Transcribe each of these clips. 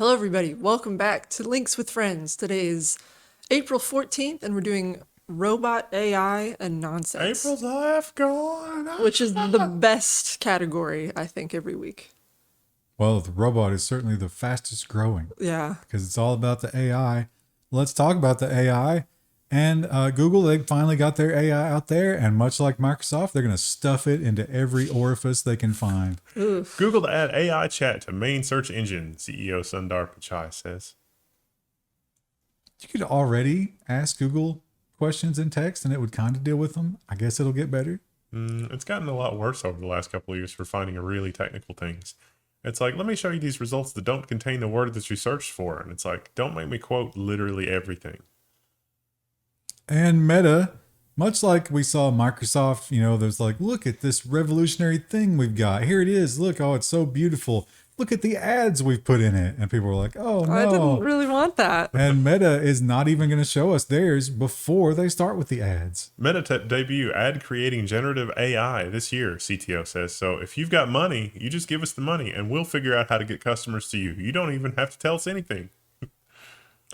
Hello, everybody. Welcome back to Links with Friends. Today is April 14th, and we're doing robot AI and nonsense. April's half gone. Which is the best category, I think, every week. Well, the robot is certainly the fastest growing. Yeah. Because it's all about the AI. Let's talk about the AI. And Google, they finally got their AI out there. And much like Microsoft, they're going to stuff it into every orifice they can find. Oof. Google to add AI chat to main search engine, CEO Sundar Pichai says. You could already ask Google questions in text and it would kind of deal with them. I guess it'll get better. It's gotten a lot worse over the last couple of years for finding really technical things. It's like, let me show you these results that don't contain the word that you searched for. And it's like, don't make me quote literally everything. And Meta, much like we saw Microsoft, there's like, look at this revolutionary thing we've got. Here it is. Look, oh, it's so beautiful. Look at the ads we've put in it. And people were like, oh, no. I didn't really want that. And Meta is not even going to show us theirs before they start with the ads. Meta debut ad creating generative AI this year, CTO says. So if you've got money, you just give us the money and we'll figure out how to get customers to you. You don't even have to tell us anything.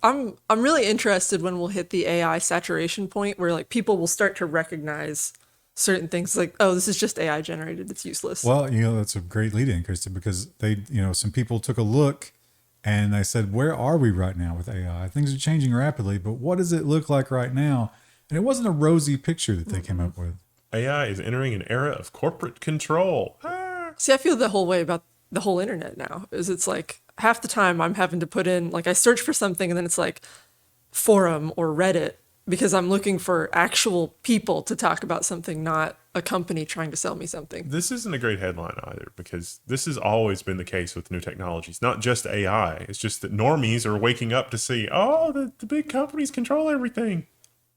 I'm really interested when we'll hit the AI saturation point where like people will start to recognize certain things like, oh, this is just AI generated. It's useless. Well, that's a great lead in, Krista, because they, some people took a look and they said, where are we right now with AI? Things are changing rapidly, but what does it look like right now? And it wasn't a rosy picture that they came up with. AI is entering an era of corporate control. See, I feel the whole way about the whole internet now is it's like half the time I'm having to put in, like I search for something and then it's like forum or Reddit because I'm looking for actual people to talk about something, not a company trying to sell me something. This isn't a great headline either because this has always been the case with new technologies, not just AI. It's just that normies are waking up to see, oh, the big companies control everything.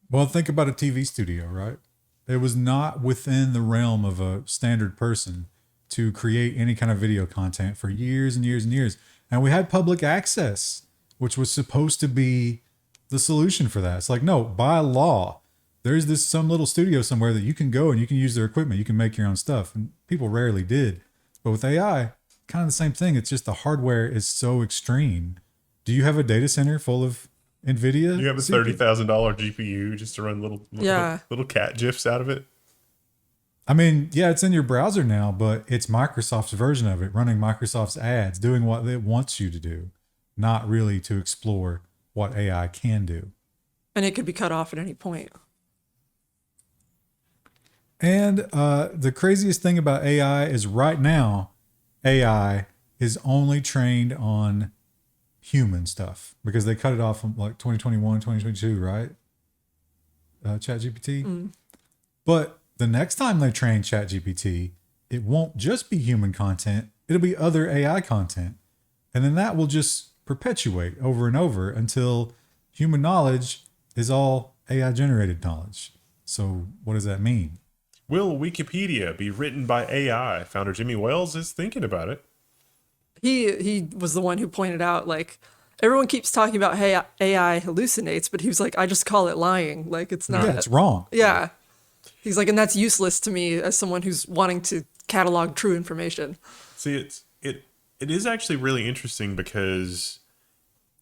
Well, think about a TV studio, right? It was not within the realm of a standard person to create any kind of video content for years and years and years. And we had public access, which was supposed to be the solution for that. It's like, no, by law, there's some little studio somewhere that you can go and you can use their equipment. You can make your own stuff. And people rarely did. But with AI, kind of the same thing. It's just the hardware is so extreme. Do you have a data center full of NVIDIA? You have a $30,000 GPU just to run little cat GIFs out of it? I mean, yeah, it's in your browser now, but it's Microsoft's version of it, running Microsoft's ads, doing what it wants you to do, not really to explore what AI can do. And it could be cut off at any point. And the craziest thing about AI is right now, AI is only trained on human stuff because they cut it off from like 2021, 2022, right? ChatGPT. But the next time they train ChatGPT, it won't just be human content. It'll be other AI content. And then that will just perpetuate over and over until human knowledge is all AI generated knowledge. So what does that mean? Will Wikipedia be written by AI? Founder Jimmy Wales is thinking about it. He was the one who pointed out, like, everyone keeps talking about, hey, AI hallucinates, but he was like, I just call it lying. Like, it's not. Yeah, it's wrong. Yeah. He's like, and that's useless to me as someone who's wanting to catalog true information. See, it is actually really interesting because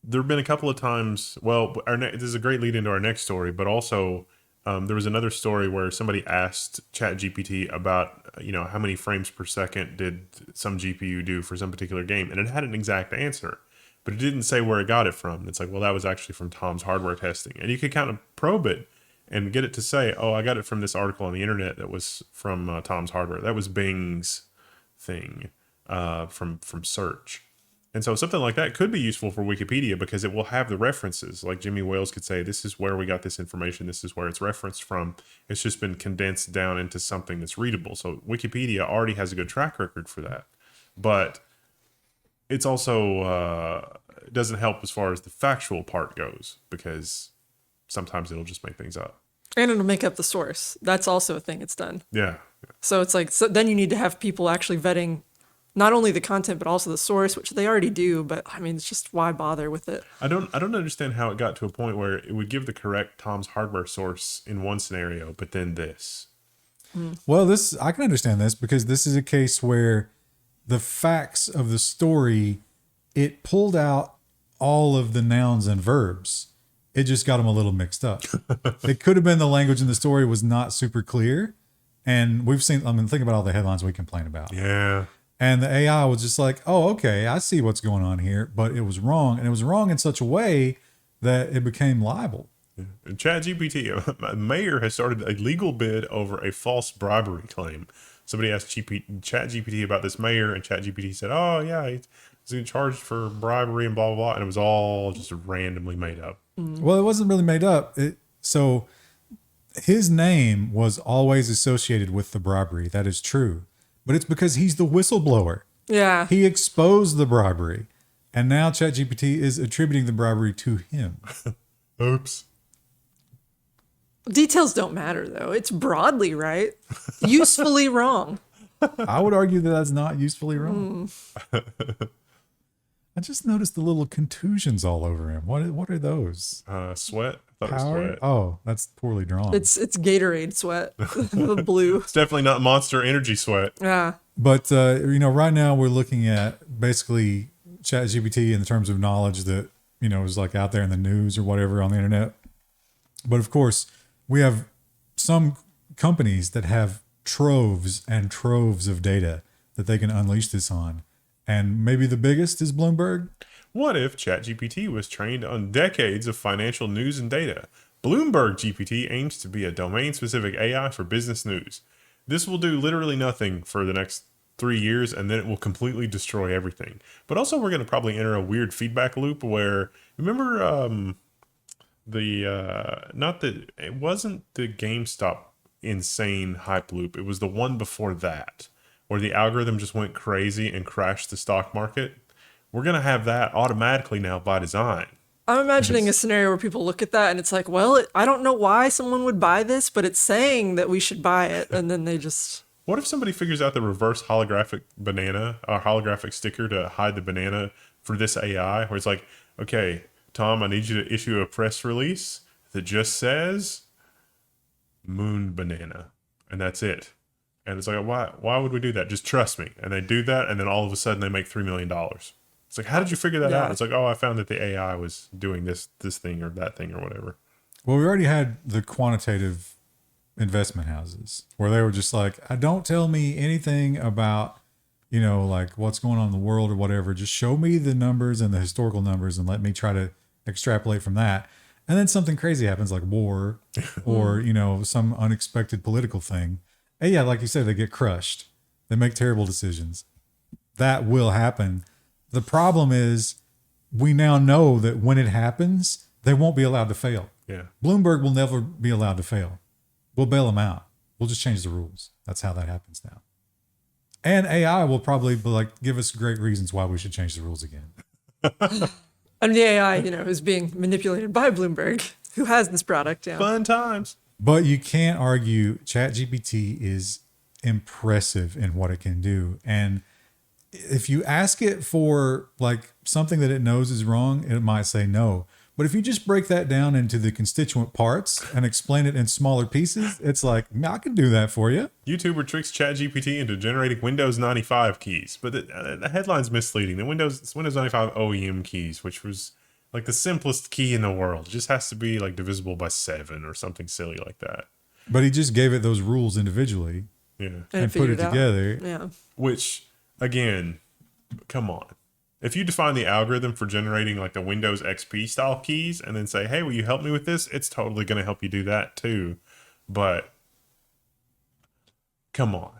there have been a couple of times. Well, this is a great lead into our next story, but also there was another story where somebody asked ChatGPT about how many frames per second did some GPU do for some particular game, and it had an exact answer, but it didn't say where it got it from. It's like, well, that was actually from Tom's hardware testing, and you could kind of probe it and get it to say, oh, I got it from this article on the internet that was from Tom's hardware. That was Bing's thing from search. And so something like that could be useful for Wikipedia because it will have the references. Like Jimmy Wales could say, this is where we got this information. This is where it's referenced from. It's just been condensed down into something that's readable. So Wikipedia already has a good track record for that. But it's also doesn't help as far as the factual part goes because sometimes it'll just make things up. And it'll make up the source. That's also a thing it's done. Yeah. So it's like, so then you need to have people actually vetting not only the content, but also the source, which they already do. But I mean, it's just why bother with it? I don't understand how it got to a point where it would give the correct Tom's hardware source in one scenario, but then this. Well, I can understand this because this is a case where the facts of the story, it pulled out all of the nouns and verbs. It just got them a little mixed up. It could have been the language in the story was not super clear. And we've seen, I mean, think about all the headlines we complain about. Yeah. And the AI was just like, oh, okay, I see what's going on here. But it was wrong. And it was wrong in such a way that it became liable. And ChatGPT, a mayor has started a legal bid over a false bribery claim. Somebody asked ChatGPT about this mayor, and ChatGPT said, oh, yeah, he's being charged for bribery and blah, blah, blah. And it was all just randomly made up. Well, it wasn't really made up. So his name was always associated with the bribery. That is true. But it's because he's the whistleblower. Yeah. He exposed the bribery. And now ChatGPT is attributing the bribery to him. Oops. Details don't matter, though. It's broadly right. Usefully wrong. I would argue that that's not usefully wrong. I just noticed the little contusions all over him. What are those? Sweat. I thought it was Power? sweat. Oh, that's poorly drawn. It's Gatorade sweat. The blue. It's definitely not Monster Energy sweat. Yeah. But, right now we're looking at basically ChatGPT in terms of knowledge that, is like out there in the news or whatever on the internet. But of course, we have some companies that have troves and troves of data that they can unleash this on. And maybe the biggest is Bloomberg. What if ChatGPT was trained on decades of financial news and data? Bloomberg GPT aims to be a domain-specific AI for business news. This will do literally nothing for the next 3 years, and then it will completely destroy everything. But also, we're going to probably enter a weird feedback loop where, remember, it wasn't the GameStop insane hype loop. It was the one before that, where the algorithm just went crazy and crashed the stock market. We're going to have that automatically now by design. I'm imagining a scenario where people look at that and it's like, well, I don't know why someone would buy this, but it's saying that we should buy it. And then they just... What if somebody figures out the reverse holographic banana, or holographic sticker to hide the banana for this AI, where it's like, okay, Tom, I need you to issue a press release that just says moon banana, and that's it. And it's like, why would we do that? Just trust me. And they do that, and then all of a sudden they make $3 million. It's like, how did you figure that out? It's like, oh, I found that the AI was doing this thing or that thing or whatever. Well, we already had the quantitative investment houses where they were just like, don't tell me anything about, like what's going on in the world or whatever. Just show me the numbers and the historical numbers and let me try to extrapolate from that. And then something crazy happens like war or, some unexpected political thing. And yeah, like you said, they get crushed. They make terrible decisions. That will happen. The problem is we now know that when it happens, they won't be allowed to fail. Yeah. Bloomberg will never be allowed to fail. We'll bail them out. We'll just change the rules. That's how that happens now. And AI will probably give us great reasons why we should change the rules again. And the AI, is being manipulated by Bloomberg, who has this product. Yeah. Fun times. But you can't argue ChatGPT is impressive in what it can do. And if you ask it for something that it knows is wrong, it might say no. But if you just break that down into the constituent parts and explain it in smaller pieces, it's like, I can do that for you. YouTuber tricks ChatGPT into generating Windows 95 keys. But the headline's misleading. It's Windows 95 OEM keys, which was like the simplest key in the world. It just has to be divisible by 7 or something silly like that. But he just gave it those rules individually. Yeah. And put it together. Yeah. Which, again, come on. If you define the algorithm for generating the Windows XP style keys and then say, hey, will you help me with this? It's totally going to help you do that too. But come on.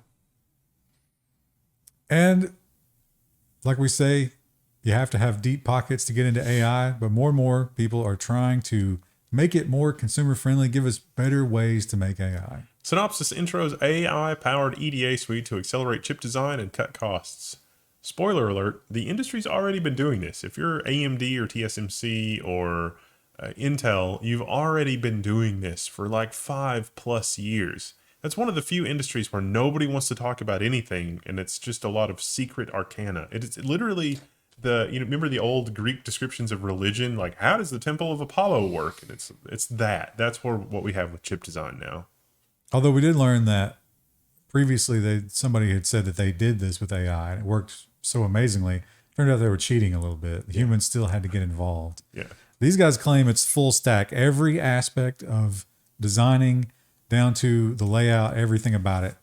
And like we say, you have to have deep pockets to get into AI, but more and more people are trying to make it more consumer friendly, give us better ways to make AI. Synopsys intros AI-powered EDA suite to accelerate chip design and cut costs. Spoiler alert, the industry's already been doing this. If you're AMD or TSMC or Intel, you've already been doing this for 5+ years. That's one of the few industries where nobody wants to talk about anything, and it's just a lot of secret arcana. It's literally remember the old Greek descriptions of religion? How does the Temple of Apollo work? And it's that. That's what we have with chip design now. Although we did learn that previously somebody had said that they did this with AI and it worked so amazingly. Turned out they were cheating a little bit. Humans still had to get involved. Yeah. These guys claim it's full stack. Every aspect of designing down to the layout, everything about it.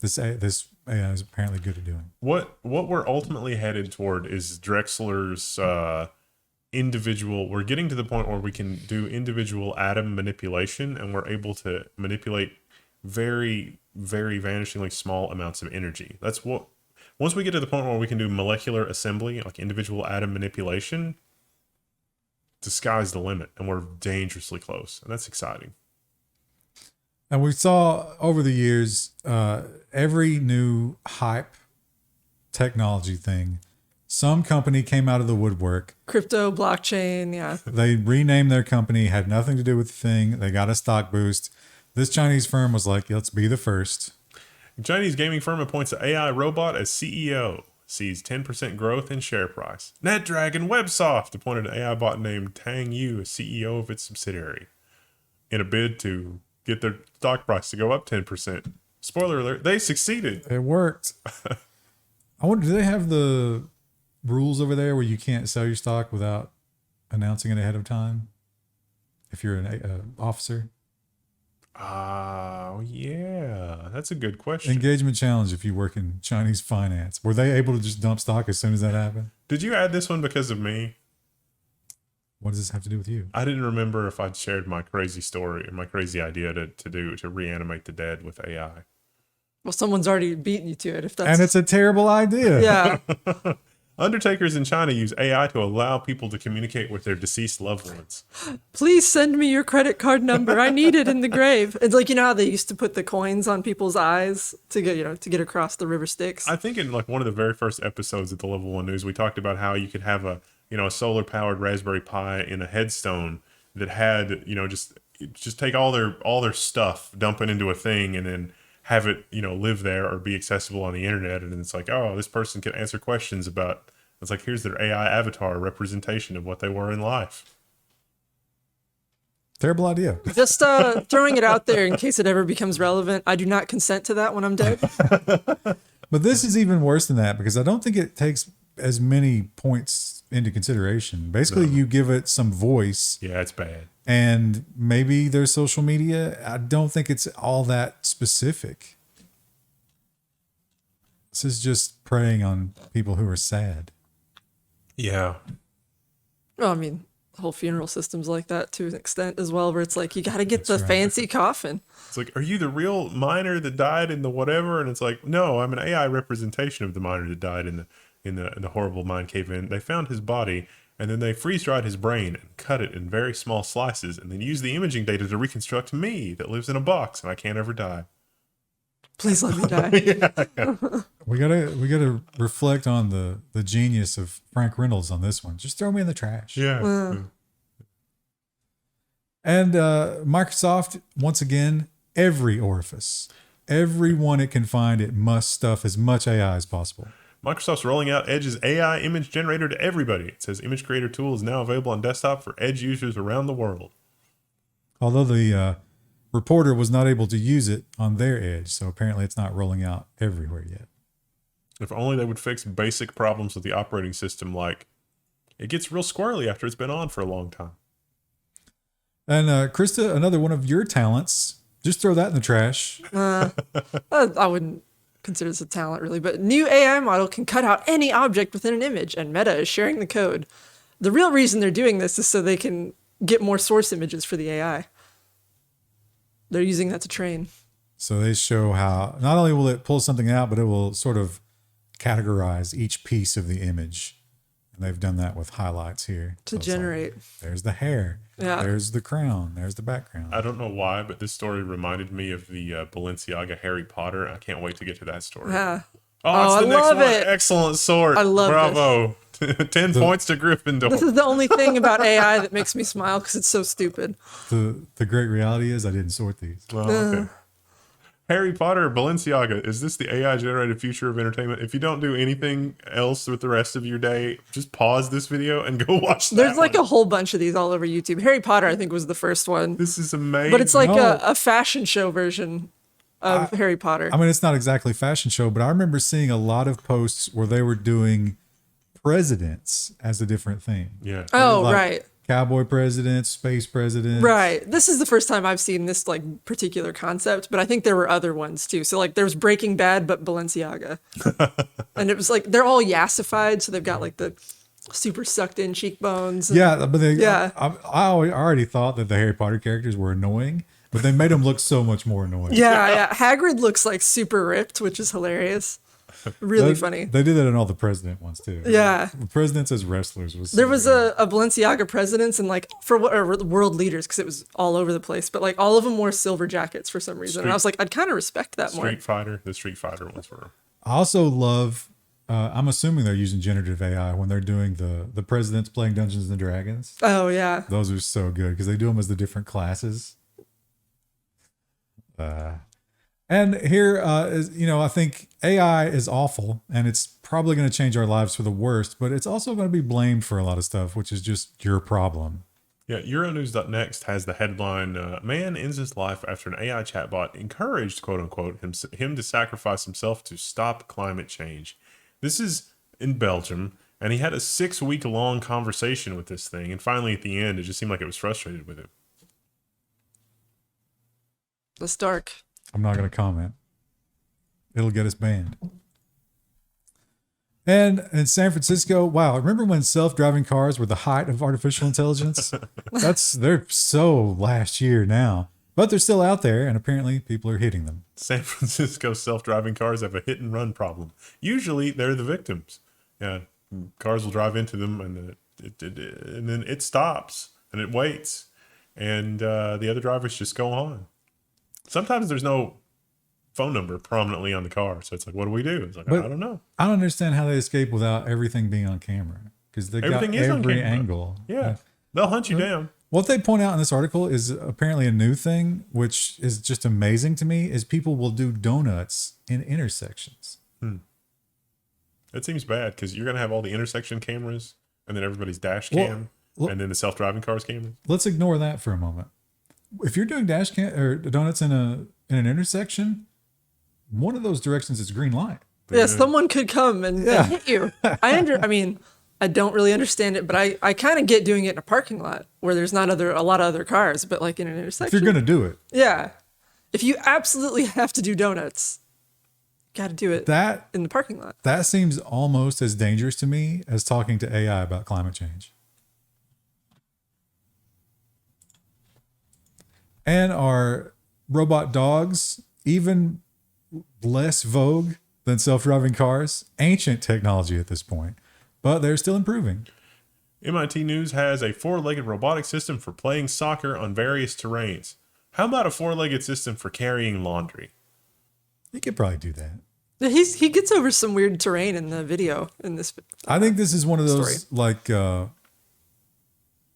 This AI is apparently good at doing. What we're ultimately headed toward is Drexler's individual. We're getting to the point where we can do individual atom manipulation, and we're able to manipulate very, very vanishingly small amounts of energy. That's what. Once we get to the point where we can do molecular assembly, like individual atom manipulation, the sky's the limit, and we're dangerously close, and that's exciting. And we saw over the years, every new hype technology thing, some company came out of the woodwork. Crypto, blockchain, yeah. They renamed their company, had nothing to do with the thing. They got a stock boost. This Chinese firm was like, let's be the first. Chinese gaming firm appoints an AI robot as CEO. Sees 10% growth in share price. NetDragon Websoft appointed an AI bot named Tang Yu as CEO of its subsidiary in a bid to get their stock price to go up 10%. Spoiler alert, they succeeded. It worked. I wonder, do they have the rules over there where you can't sell your stock without announcing it ahead of time? If you're an officer? Oh, yeah. That's a good question. Engagement challenge if you work in Chinese finance. Were they able to just dump stock as soon as that happened? Did you add this one because of me? What does this have to do with you? I didn't remember if I'd shared my crazy story or my crazy idea to reanimate the dead with AI. Well, someone's already beaten you to it. If that's And it's a terrible idea. yeah. Undertakers in China use AI to allow people to communicate with their deceased loved ones. Please send me your credit card number. I need it in the grave. It's like, you know how they used to put the coins on people's eyes to get across the river Styx. I think in like one of the very first episodes of the Level 1 News, we talked about how you could have a solar powered Raspberry Pi in a headstone that had, just take all their stuff, dump it into a thing, and then have it, live there or be accessible on the internet. And it's like, oh, this person can answer questions about, it's like, here's their AI avatar representation of what they were in life. Terrible idea. Just throwing it out there in case it ever becomes relevant. I do not consent to that when I'm dead. But this is even worse than that because I don't think it takes as many points into consideration. Basically, you give it some voice. Yeah, it's bad. And maybe their social media. I don't think it's all that specific. This is just preying on people who are sad. Yeah. Well, I mean, the whole funeral system's like that to an extent as well, where it's like, you got to get the right. fancy coffin. It's like, are you the real miner that died in the whatever? And it's like, no, I'm an AI representation of the miner that died in the horrible mine cave in. They found his body, and then they freeze-dried his brain and cut it in very small slices, and then used the imaging data to reconstruct me that lives in a box, and I can't ever die. Please let me die. Yeah. We gotta reflect on the genius of Frank Reynolds on this one. Just throw me in the trash. Yeah. And Microsoft, once again, every orifice, everyone it can find, it must stuff as much AI as possible. Microsoft's rolling out Edge's AI image generator to everybody. It says Image Creator tool is now available on desktop for Edge users around the world. Although the reporter was not able to use it on their Edge, so apparently it's not rolling out everywhere yet. If only they would fix basic problems with the operating system, like it gets real squirrely after it's been on for a long time. And Krista, another one of your talents, just throw that in the trash. I wouldn't consider this a talent really, but new AI model can cut out any object within an image, and Meta is sharing the code. The real reason they're doing this is so they can get more source images for the AI. They're using that to train. So they show how not only will it pull something out, but it will sort of categorize each piece of the image. And they've done that with highlights here. To So it's generate. like, there's the hair. Yeah. There's the crown. There's the background. I don't know why, but this story reminded me of the Balenciaga Harry Potter. I can't wait to get to that story. Yeah. Oh, it's the I next love one. it. Excellent sort. I love Bravo. 10 points to Gryffindor. This is the only thing about AI that makes me smile because it's so stupid. The great reality is I didn't sort these. Well, okay. Harry Potter, Balenciaga, is this the AI generated future of entertainment? If you don't do anything else with the rest of your day, just pause this video and go watch that. There's like one. a whole bunch of these all over YouTube. Harry Potter, I think, was the first one. This is amazing. But it's like No. a fashion show version of Harry Potter. I mean, it's not exactly fashion show, but I remember seeing a lot of posts where they were doing presidents as a different theme. Yeah. Oh, Like right. Cowboy presidents, space presidents. Right. This is the first time I've seen this like particular concept, but I think there were other ones too. So like there was Breaking Bad, but Balenciaga. And it was like they're all yassified, so they've got like the super sucked in cheekbones. And, Yeah, but Yeah. I already thought that the Harry Potter characters were annoying, but they made them look so much more annoying. yeah. Hagrid looks like super ripped, which is hilarious. Really funny. They did that in all the president ones too. Yeah. The presidents as wrestlers was. There was a Balenciaga presidents and like for what or world leaders because it was all over the place, but like all of them wore silver jackets for some reason. And I was like, I'd kind of respect that more. The Street Fighter ones were. I also love. I'm assuming they're using generative AI when they're doing the presidents playing Dungeons and Dragons. Oh yeah. Those are so good because they do them as the different classes. And here is, I think AI is awful and it's probably going to change our lives for the worst, but it's also going to be blamed for a lot of stuff, which is just your problem. Yeah, Euronews.next has the headline, man ends his life after an AI chatbot encouraged, quote unquote, him to sacrifice himself to stop climate change. This is in Belgium, and he had a 6-week-long conversation with this thing, and finally at the end, it just seemed like it was frustrated with him. That's dark. I'm not going to comment. It'll get us banned. And in San Francisco, wow, remember when self-driving cars were the height of artificial intelligence? They're so last year now, but they're still out there, and apparently people are hitting them. San Francisco self-driving cars have a hit-and-run problem. Usually, they're the victims. Yeah, cars will drive into them, and then it stops, and it waits, and the other drivers just go on. Sometimes there's no phone number prominently on the car, so it's like, what do we do? It's like, I don't know. I don't understand how they escape without everything being on camera because they got every angle. Yeah, they'll hunt you down. What they point out in this article is apparently a new thing, which is just amazing to me, is people will do donuts in intersections. That seems bad because you're going to have all the intersection cameras and then everybody's dash cam and then the self-driving cars cameras. Let's ignore that for a moment. If you're doing dash cam or donuts in an intersection, one of those directions is green light. Yeah, someone could come and hit you. I mean, I don't really understand it, but I kind of get doing it in a parking lot where there's not a lot of other cars, but like in an intersection. If you're going to do it. Yeah. If you absolutely have to do donuts, got to do it in the parking lot. That seems almost as dangerous to me as talking to AI about climate change. And are robot dogs even less vogue than self-driving cars? Ancient technology at this point, but they're still improving. MIT News has a 4-legged robotic system for playing soccer on various terrains. How about a 4-legged system for carrying laundry? You could probably do that. He gets over some weird terrain in the video in this. I think this is one of those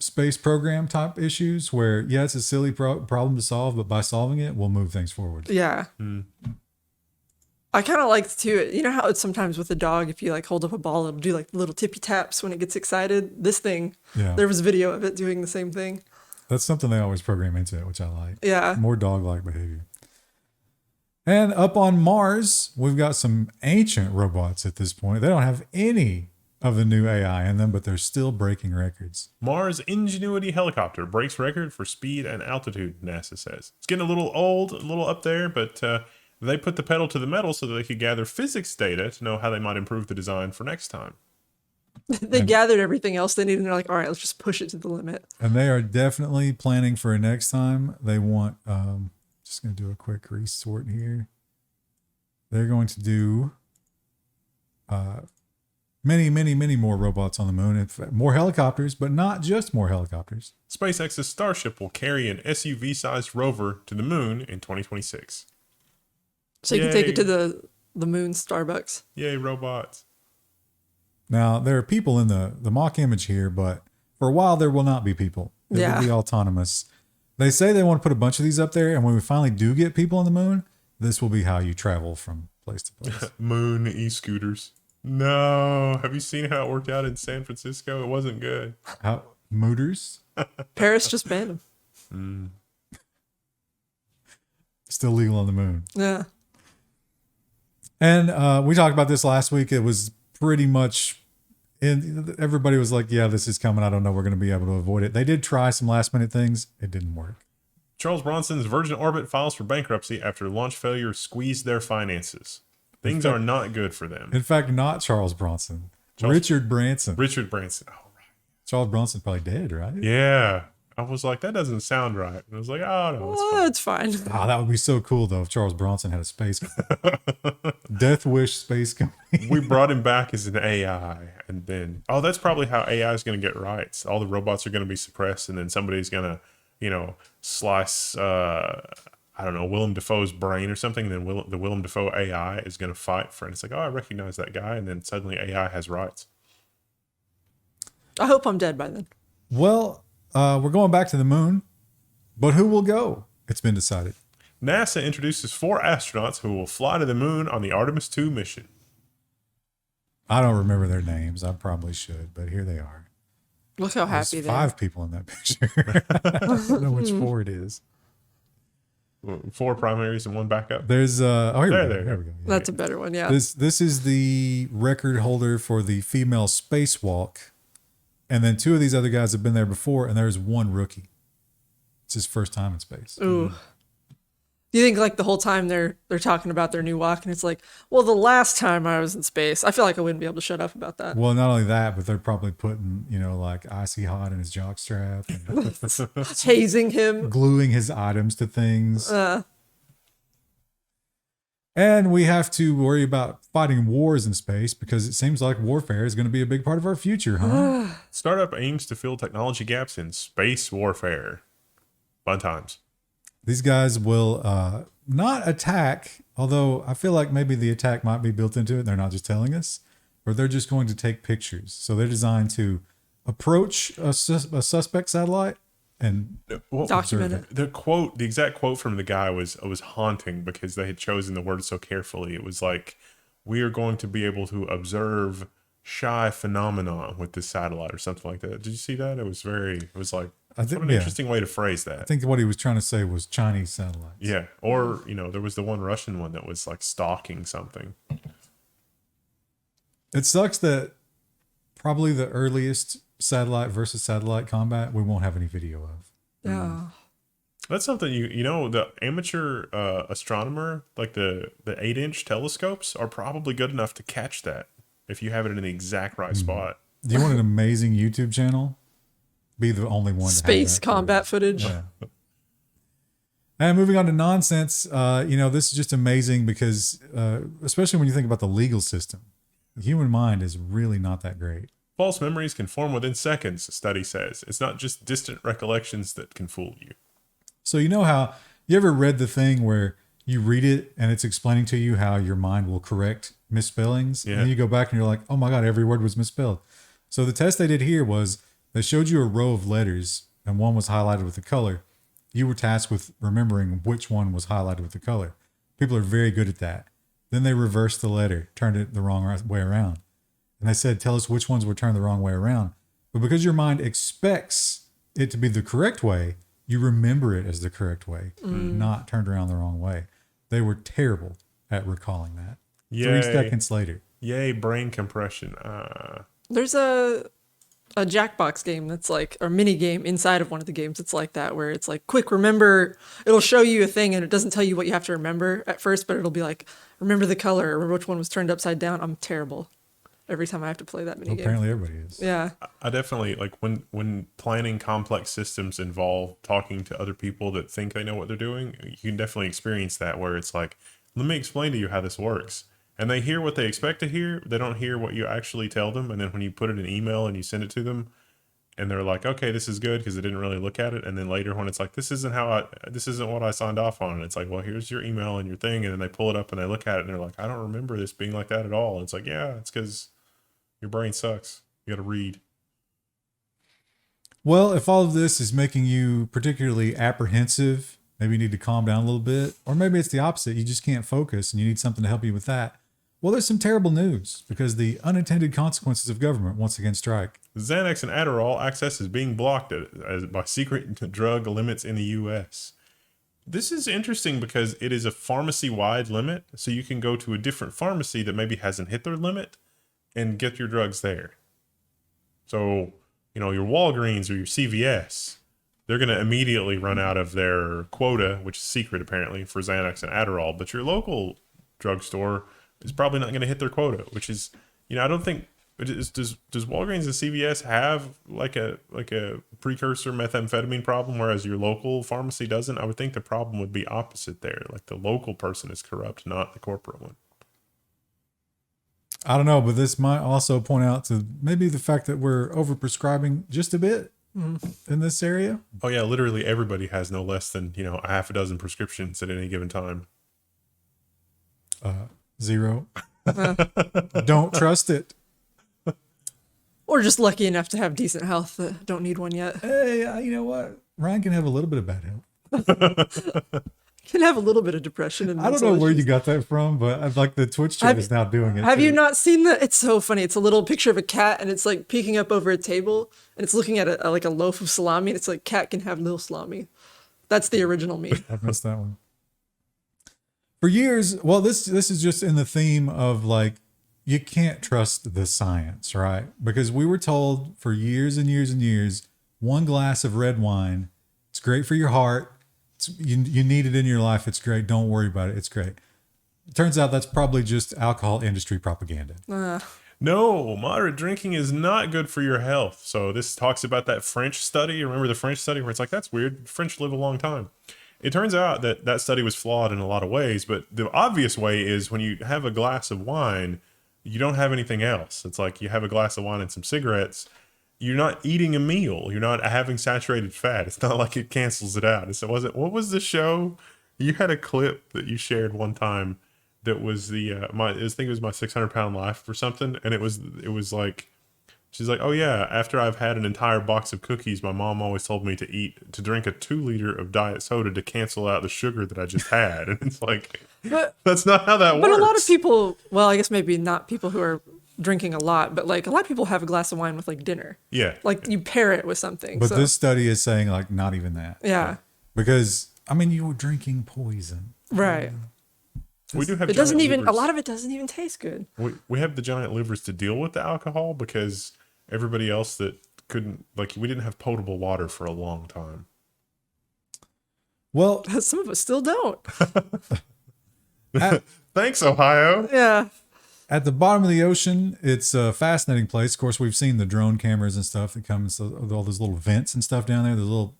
space program type issues where, it's a silly problem to solve, but by solving it, we'll move things forward. Yeah. I kind of like too, you know how it's sometimes with a dog, if you like hold up a ball, it'll do like little tippy taps when it gets excited. This thing, there was video of it doing the same thing. That's something they always program into it, which I like. Yeah. More dog-like behavior. And up on Mars, we've got some ancient robots at this point. They don't have any of the new AI in them, but they're still breaking records. Mars Ingenuity helicopter breaks record for speed and altitude, NASA says. It's getting a little old, a little up there, but they put the pedal to the metal so that they could gather physics data to know how they might improve the design for next time. They gathered everything else they needed, and they're like, all right, let's just push it to the limit. And they are definitely planning for a next time. They want, just going to do a quick resort here. They're going to do many, many, many more robots on the moon. In fact, more helicopters, but not just more helicopters. SpaceX's Starship will carry an SUV-sized rover to the moon in 2026. So you can take it to the moon Starbucks. Yay, robots. Now, there are people in the mock image here, but for a while there will not be people. It will be autonomous. They say they want to put a bunch of these up there, and when we finally do get people on the moon, this will be how you travel from place to place. Moon e-scooters. No. Have you seen how it worked out in San Francisco? It wasn't good. How mooters? Paris just banned them. Still legal on the moon. Yeah. And we talked about this last week. It was pretty much And everybody was like, yeah, this is coming. I don't know. We're going to be able to avoid it. They did try some last minute things. It didn't work. Charles Bronson's Virgin Orbit files for bankruptcy after launch failure squeezed their finances. Things are not good for them. In fact, not Charles Bronson. Richard Branson. Richard Branson. Oh, right. Charles Bronson probably dead, right? Yeah. I was like, that doesn't sound right. And I was like, oh, no, it's fine. It's fine. Oh, that would be so cool, though, if Charles Bronson had a space company. Death Wish Space Company. We brought him back as an AI. And then, that's probably how AI is going to get rights. All the robots are going to be suppressed. And then somebody's going to, slice, I don't know, Willem Dafoe's brain or something. And then the Willem Dafoe AI is going to fight for it. It's like, I recognize that guy. And then suddenly AI has rights. I hope I'm dead by then. Well, we're going back to the moon, but who will go? It's been decided. NASA introduces 4 astronauts who will fly to the moon on the Artemis II mission. I don't remember their names. I probably should, but here they are. Look how There's happy they 5 people in that picture. I don't know which 4 it is. 4 primaries and 1 backup. There's here we go. There. There we go. Yeah. That's a better one, yeah. This is the record holder for the female spacewalk. And then 2 of these other guys have been there before, and there's 1 rookie. It's his first time in space. Ooh. Do you think like the whole time they're talking about their new walk and it's like, well, the last time I was in space, I feel like I wouldn't be able to shut up about that. Well, not only that, but they're probably putting, like icy hot in his jock strap and Hazing him. gluing his items to things. And we have to worry about fighting wars in space because it seems like warfare is going to be a big part of our future, huh? Startup aims to fill technology gaps in space warfare. Fun times. These guys will not attack, although I feel like maybe the attack might be built into it. They're not just telling us, or they're just going to take pictures. So they're designed to approach a suspect satellite and Document it. The exact quote from the guy was haunting because they had chosen the word so carefully. It was like, we are going to be able to observe shy phenomenon with this satellite or something like that. Did you see that? It was like, what an interesting way to phrase that. I think what he was trying to say was Chinese satellites. Yeah. Or, there was the one Russian one that was like stalking something. It sucks that probably the earliest satellite versus satellite combat we won't have any video of. Yeah. That's something the amateur astronomer, like the 8-inch telescopes are probably good enough to catch that if you have it in the exact right spot. Do you want an amazing YouTube channel? Be the only one. Space combat footage. Yeah. And moving on to nonsense, this is just amazing because, especially when you think about the legal system, the human mind is really not that great. False memories can form within seconds, a study says. It's not just distant recollections that can fool you. So you know how you ever read the thing where you read it and it's explaining to you how your mind will correct misspellings? Yeah. And then you go back and you're like, oh my God, every word was misspelled. So the test they did here was they showed you a row of letters and one was highlighted with a color. You were tasked with remembering which one was highlighted with the color. People are very good at that. Then they reversed the letter, turned it the wrong way around. And they said, tell us which ones were turned the wrong way around. But because your mind expects it to be the correct way, you remember it as the correct way, not turned around the wrong way. They were terrible at recalling that. Yay. 3 seconds later. Yay, brain compression. There's a Jackbox game that's like, or mini game inside of one of the games. It's like that, where it's like, quick, remember, it'll show you a thing and it doesn't tell you what you have to remember at first, but it'll be like, remember the color, or remember which one was turned upside down. I'm terrible every time I have to play that mini game. Apparently everybody is. Yeah. I definitely, like, when planning complex systems involve talking to other people that think they know what they're doing, you can definitely experience that where it's like, let me explain to you how this works. And they hear what they expect to hear. They don't hear what you actually tell them. And then when you put it in email and you send it to them and they're like, okay, this is good because they didn't really look at it. And then later when it's like, this isn't what I signed off on. And it's like, well, here's your email and your thing. And then they pull it up and they look at it and they're like, I don't remember this being like that at all. And it's like, yeah, it's because your brain sucks. You got to read. Well, if all of this is making you particularly apprehensive, maybe you need to calm down a little bit, or maybe it's the opposite. You just can't focus and you need something to help you with that. Well, there's some terrible news because the unintended consequences of government once again strike. Xanax and Adderall access is being blocked by secret drug limits in the U.S. This is interesting because it is a pharmacy-wide limit, so you can go to a different pharmacy that maybe hasn't hit their limit and get your drugs there. So, your Walgreens or your CVS, they're going to immediately run out of their quota, which is secret apparently, for Xanax and Adderall. But your local drugstore is probably not going to hit their quota, which is, I don't think, does Walgreens and CVS have like a precursor methamphetamine problem, whereas your local pharmacy doesn't? I would think the problem would be opposite there. Like the local person is corrupt, not the corporate one. I don't know, but this might also point out to maybe the fact that we're overprescribing just a bit in this area. Oh yeah, literally everybody has no less than, a half a dozen prescriptions at any given time. 0. Don't trust it. Or just lucky enough to have decent health that don't need one yet. Hey, you know what? Ryan can have a little bit of bad health. Can have a little bit of depression. And I don't know where you got that from, but I'd like the Twitch chat is now doing it. Have you not seen that? It's so funny. It's a little picture of a cat and it's like peeking up over a table and it's looking at like a loaf of salami and it's like, cat can have little salami. That's the original meme. I've missed that one. For years, well, this is just in the theme of like, you can't trust the science, right? Because we were told for years and years and years, 1 glass of red wine, it's great for your heart. You need it in your life. It's great. Don't worry about it. It's great. It turns out that's probably just alcohol industry propaganda. No, moderate drinking is not good for your health. So this talks about that French study. Remember the French study where it's like, that's weird. French live a long time. It turns out that study was flawed in a lot of ways, but the obvious way is when you have a glass of wine, you don't have anything else. It's like you have a glass of wine and some cigarettes. You're not eating a meal. You're not having saturated fat. It's not like it cancels it out. So what was the show? You had a clip that you shared one time that was I think it was my 600-pound life or something. And it was like, she's like, oh yeah, after I've had an entire box of cookies, my mom always told me to drink a 2-liter of diet soda to cancel out the sugar that I just had. And it's like, that's not how that works. But a lot of people, well, I guess maybe not people who are drinking a lot, but like a lot of people have a glass of wine with like dinner. Yeah. Like you pair it with something. But this study is saying like not even that. Yeah. Because I mean, you were drinking poison. Right. We do have. It doesn't even. livers. A lot of it doesn't even taste good. We have the giant livers to deal with the alcohol because everybody else that couldn't, like, we didn't have potable water for a long time. Well, Some of us still don't. Thanks, Ohio. Yeah. at the bottom of the ocean, it's a fascinating place. Of course, we've seen the drone cameras and stuff that come with all those little vents and stuff down there, the little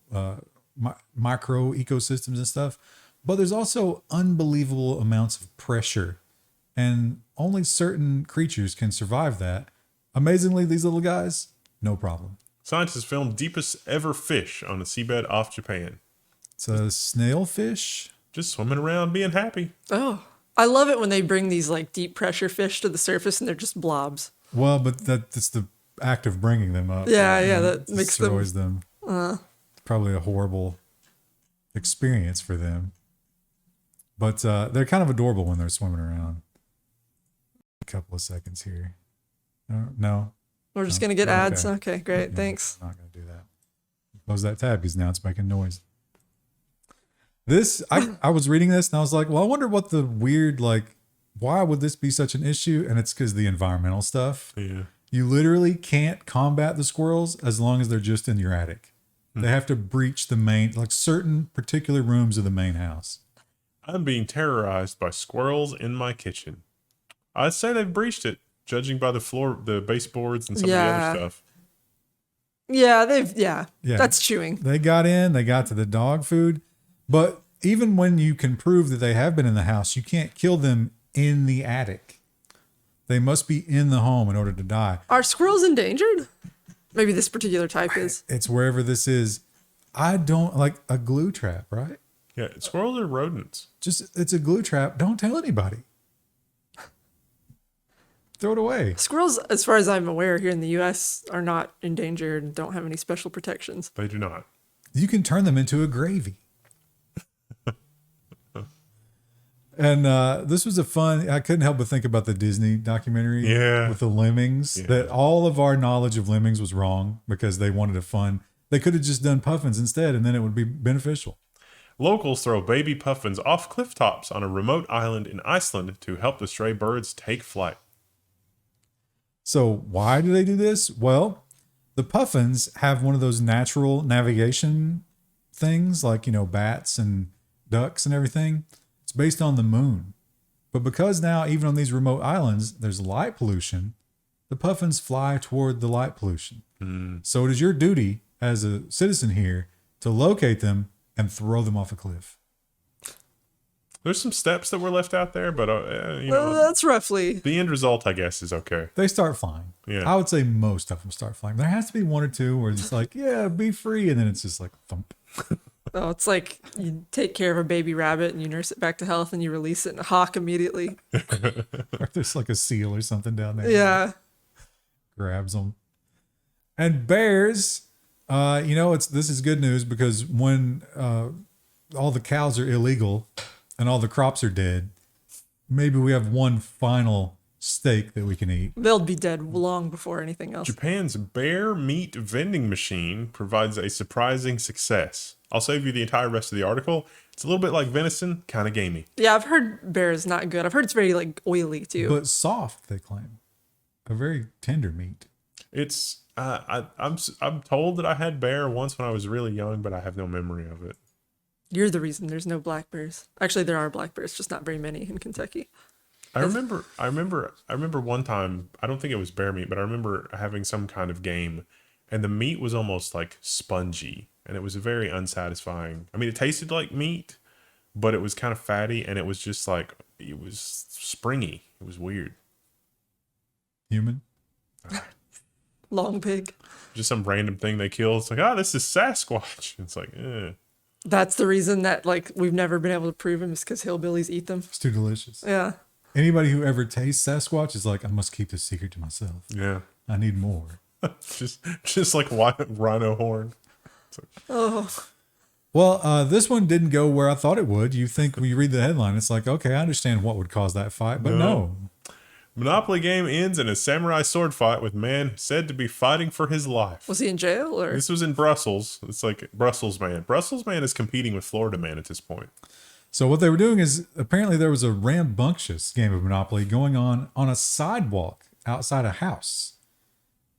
micro ecosystems and stuff. But there's also unbelievable amounts of pressure, and only certain creatures can survive that. Amazingly, these little guys, no problem. Scientists filmed deepest ever fish on a seabed off Japan. It's a snail fish. Just swimming around being happy. Oh, I love it when they bring these like deep pressure fish to the surface and they're just blobs. Well, but that's the act of bringing them up. Yeah, that makes destroys them. Probably a horrible experience for them. But they're kind of adorable when they're swimming around. A couple of seconds here. No. We're just going to get ads. Okay. Okay, great. Yeah, Thanks. I'm not going to do that. Close that tab because now it's making noise. I was reading this and I was like, well, I wonder what the weird, like, why would this be such an issue? And it's because the environmental stuff. Yeah. You literally can't combat the squirrels as long as they're just in your attic. They have to breach the main, like certain particular rooms of the main house. I'm being terrorized by squirrels in my kitchen. I'd say they've breached it, judging by the floor, the baseboards, and some of the other stuff. Yeah, that's chewing. They got in, they got to the dog food. But even when you can prove that they have been in the house, you can't kill them in the attic. They must be in the home in order to die. Are squirrels endangered? Maybe this particular type is. It's wherever this is. I don't like a glue trap, right? Yeah, squirrels are rodents. It's a glue trap. Don't tell anybody. Throw it away. Squirrels, as far as I'm aware, here in the U.S. are not endangered and don't have any special protections. They do not. You can turn them into a gravy. And this was I couldn't help but think about the Disney documentary with the lemmings, that all of our knowledge of lemmings was wrong because they wanted a fun. They could have just done puffins instead, and then it would be beneficial. Locals throw baby puffins off clifftops on a remote island in Iceland to help the stray birds take flight. So why do they do this? Well, The Puffins have one of those natural navigation things, like, bats and ducks and everything. It's based on the moon. But because now, even on these remote islands, there's light pollution, the Puffins fly toward the light pollution. So it is your duty as a citizen here to locate them and throw them off a cliff. There's some steps that were left out there, but That's roughly. the end result, I guess, is okay. They start flying. Yeah. I would say most of them start flying. There has to be one or two where it's like, yeah, be free. And then it's just like thump. Oh, it's like you take care of a baby rabbit and you nurse it back to health and you release it in a hawk immediately. Or there's like a seal or something down there. Yeah. Grabs them. And bears, this is good news, because when all the cows are illegal and all the crops are dead, maybe we have one final steak that we can eat. They'll be dead long before anything else. Japan's bear meat vending machine provides a surprising success. I'll save you the entire rest of the article. It's a little bit like venison, kind of gamey. Yeah, I've heard bear is not good. I've heard it's very like oily too. But soft, they claim. A very tender meat. It's I'm told that I had bear once when I was really young, but I have no memory of it. You're the reason there's no black bears. Actually, there are black bears, just not very many in Kentucky. I remember one time, I don't think it was bear meat, but I remember having some kind of game and the meat was almost like spongy and it was very unsatisfying. I mean, it tasted like meat, but it was kind of fatty and it was just like, it was springy. It was weird. Human? Long pig. Just some random thing they kill. It's like, this is Sasquatch. It's like, That's the reason that like we've never been able to prove him, is because hillbillies eat them. It's too delicious. Yeah. Anybody who ever tastes Sasquatch is like, I must keep this secret to myself. yeah. I need more. just like rhino horn. Oh. Well, this one didn't go where I thought it would. You think when you read the headline, it's like, okay, I understand what would cause that fight, but no. Monopoly game ends in a samurai sword fight with man said to be fighting for his life. Was he in jail or? This was in Brussels. It's like Brussels man. Brussels man is competing with Florida man at this point. So what they were doing is, apparently there was a rambunctious game of Monopoly going on a sidewalk outside a house.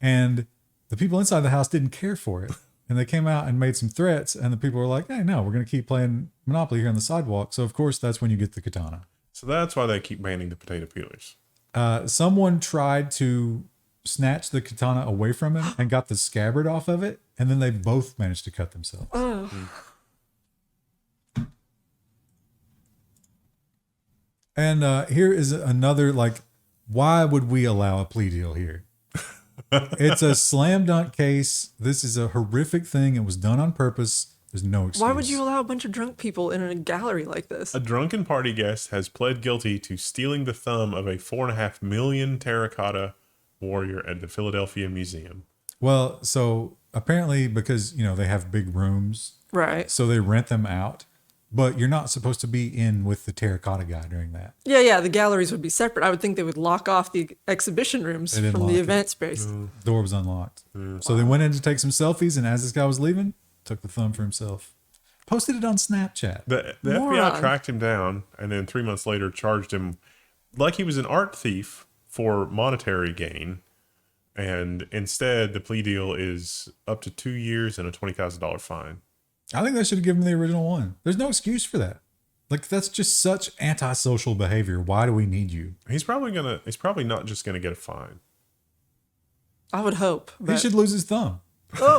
And the people inside the house didn't care for it. And they came out and made some threats. And the people were like, hey, no, we're going to keep playing Monopoly here on the sidewalk. So, of course, that's when you get the katana. So that's why they keep banning the potato peelers. Someone tried to snatch the katana away from him and got the scabbard off of it. And then they both managed to cut themselves. Oh. And here is another, like, why would we allow a plea deal here? It's a slam dunk case. This is a horrific thing. It was done on purpose. There's no excuse. Why would you allow a bunch of drunk people in a gallery like this? A drunken party guest has pled guilty to stealing the thumb of a 4.5 million terracotta warrior at the Philadelphia Museum. Well, so apparently because, they have big rooms. Right. So they rent them out. But you're not supposed to be in with the terracotta guy during that. Yeah. The galleries would be separate. I would think they would lock off the exhibition rooms from the event space. The door was unlocked. So they went in to take some selfies, and as this guy was leaving, took the thumb for himself. Posted it on Snapchat. The Moron. FBI tracked him down and then 3 months later charged him like he was an art thief for monetary gain. And instead, the plea deal is up to 2 years and a $20,000 fine. I think they should have given him the original one. There's no excuse for that. Like, that's just such antisocial behavior. Why do we need you? He's probably not just gonna get a fine. I would hope. He But, should lose his thumb. oh,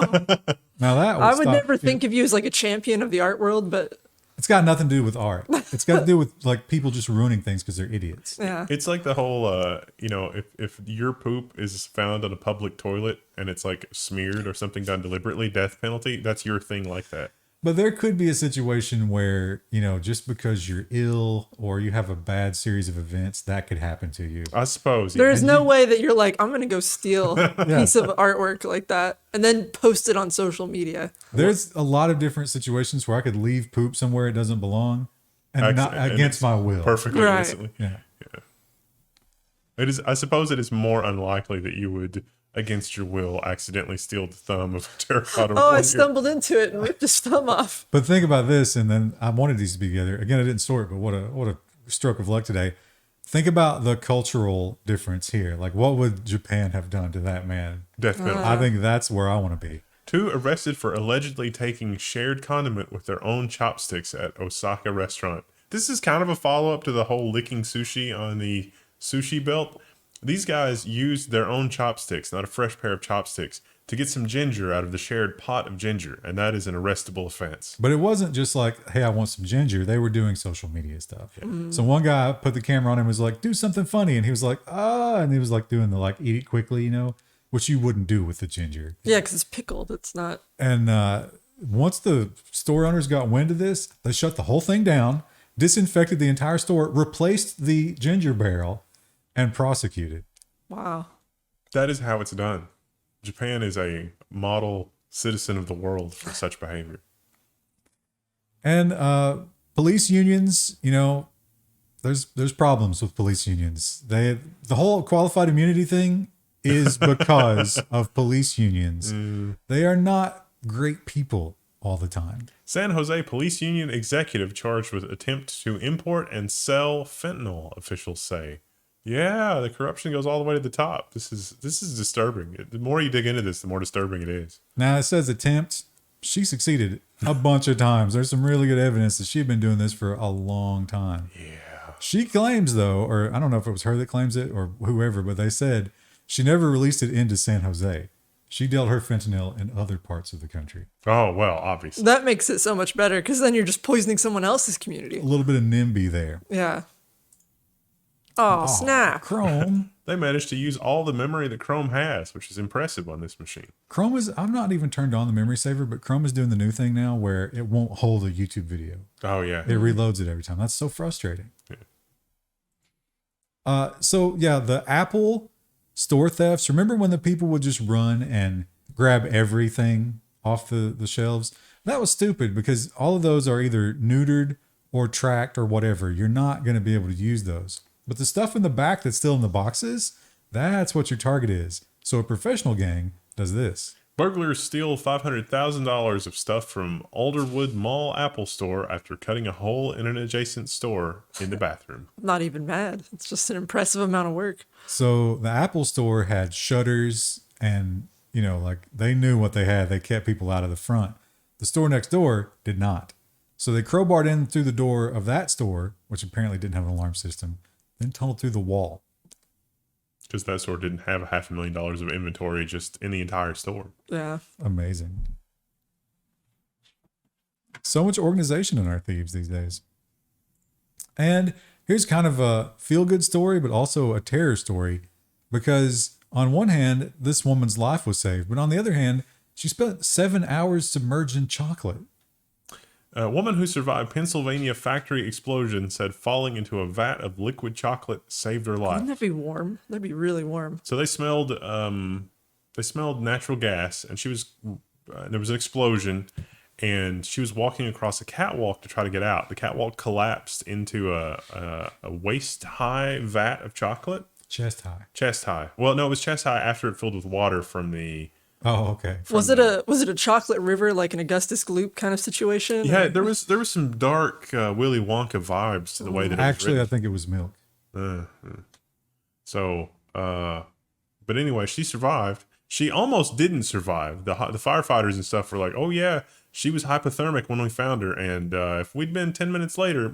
Now that I would stop- never think of you as like a champion of the art world, but It's got nothing to do with art. It's got to do with like people just ruining things because they're idiots. yeah. It's like the whole, if your poop is found on a public toilet and it's like smeared or something done deliberately, death penalty. That's your thing like that. But there could be a situation where, just because you're ill or you have a bad series of events, that could happen to you. I suppose. There is no way that you're like, I'm going to go steal a Yeah. piece of artwork like that and then post it on social media. There's a lot of different situations where I could leave poop somewhere it doesn't belong and not And against it's my will. Perfectly Right. innocently. Yeah. It is. I suppose it is more unlikely that you would, against your will, accidentally steal the thumb of a terracotta Oh, I warrior. stumbled into it and ripped his thumb off. But think about this, and then I wanted these to be together. Again, I didn't sort, but what a stroke of luck today. Think about the cultural difference here. Like, what would Japan have done to that man? Death penalty. I think that's where I want to be. 2 arrested for allegedly taking shared condiment with their own chopsticks at Osaka restaurant. This is kind of a follow-up to the whole licking sushi on the sushi belt. These guys used their own chopsticks, not a fresh pair of chopsticks, to get some ginger out of the shared pot of ginger, and that is an arrestable offense. But it wasn't just like, hey, I want some ginger. They were doing social media stuff. So one guy put the camera on him and was like, do something funny. And he was like, and he was like doing the like, eat it quickly, which you wouldn't do with the ginger. Yeah, because it's pickled. It's not. And once the store owners got wind of this, they shut the whole thing down, disinfected the entire store, replaced the ginger barrel, and prosecuted. Wow. That is how it's done. Japan is a model citizen of the world for such behavior. And police unions, there's problems with police unions. The whole qualified immunity thing is because of police unions. They are not great people all the time. San Jose Police Union executive charged with attempt to import and sell fentanyl, officials say. Yeah, the corruption goes all the way to the top. This is disturbing. The more you dig into this, the more disturbing it is. Now, it says attempt. She succeeded a bunch of times. There's some really good evidence that she'd been doing this for a long time. Yeah. She claims, though, or I don't know if it was her that claims it or whoever, but they said she never released it into San Jose. She dealt her fentanyl in other parts of the country. Oh, well, obviously. That makes it so much better because then you're just poisoning someone else's community. A little bit of NIMBY there. Yeah. Oh, snap. Chrome. They managed to use all the memory that Chrome has, which is impressive on this machine. Chrome is, I've not even turned on the memory saver, but Chrome is doing the new thing now where it won't hold a YouTube video. Oh, yeah. It reloads it every time. That's so frustrating. Yeah. So, the Apple store thefts. Remember when the people would just run and grab everything off the shelves? That was stupid because all of those are either neutered or tracked or whatever. You're not going to be able to use those. But the stuff in the back that's still in the boxes, that's what your target is. So a professional gang does this. Burglars steal $500,000 of stuff from Alderwood Mall Apple store after cutting a hole in an adjacent store in the bathroom. I'm not even mad. It's just an impressive amount of work. So the Apple store had shutters and, they knew what they had. They kept people out of the front. The store next door did not. So they crowbarred in through the door of that store, which apparently didn't have an alarm system, then tunneled through the wall. Because that store didn't have $500,000 of inventory just in the entire store. Yeah. Amazing. So much organization in our thieves these days. And here's kind of a feel-good story, but also a terror story. Because on one hand, this woman's life was saved. But on the other hand, she spent 7 hours submerged in chocolate. A woman who survived Pennsylvania factory explosion said falling into a vat of liquid chocolate saved her life. Wouldn't that be warm? That'd be really warm. So they smelled natural gas, and she was there was an explosion, and she was walking across a catwalk to try to get out. The catwalk collapsed into a waist high vat of chocolate. Chest high. Chest high. Well, no, it was chest high after it filled with water from the. Oh, okay. Was it a chocolate river, like an Augustus Gloop kind of situation? Yeah, or? there was some dark Willy Wonka vibes to the way that Actually, it I think it was milk. So, but anyway, she survived. She almost didn't survive. The firefighters and stuff were like, "Oh yeah, she was hypothermic when we found her, and if we'd been 10 minutes later."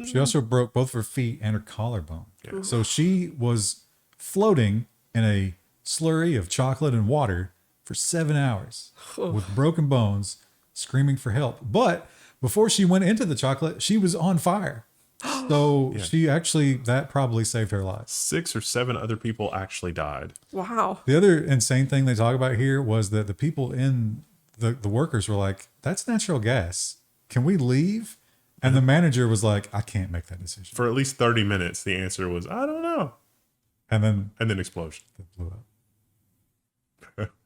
She also broke both her feet and her collarbone. Yeah. So she was floating in a slurry of chocolate and water for 7 hours with broken bones, screaming for help. But before she went into the chocolate, she was on fire. So that probably saved her life. 6 or 7 other people actually died. Wow. The other insane thing they talk about here was that the people in the workers were like, that's natural gas. Can we leave? And the manager was like, I can't make that decision. For at least 30 minutes, the answer was, I don't know. And then Explosion. it blew up.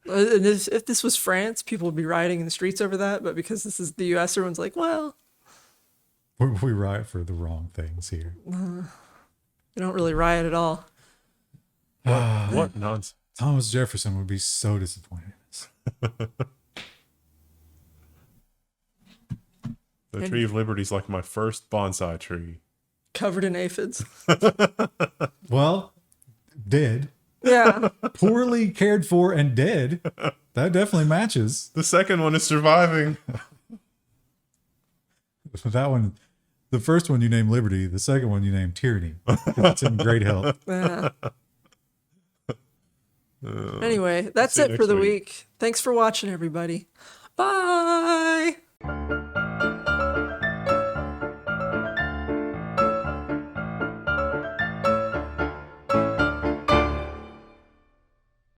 And if this was France, people would be rioting in the streets over that. But because this is the U.S., everyone's like, well, We riot for the wrong things here. we don't really riot at all. What nonsense. Thomas Jefferson would be so disappointed in this. The Tree of Liberty is like my first bonsai tree. Covered in aphids. Well, dead. Yeah. Poorly cared for and dead. That definitely matches. The second one is surviving. That one, the first one you named Liberty. The second one you named Tyranny. It's in great health. Yeah. Anyway, that's see you it for next the week. week. Thanks for watching, everybody. Bye.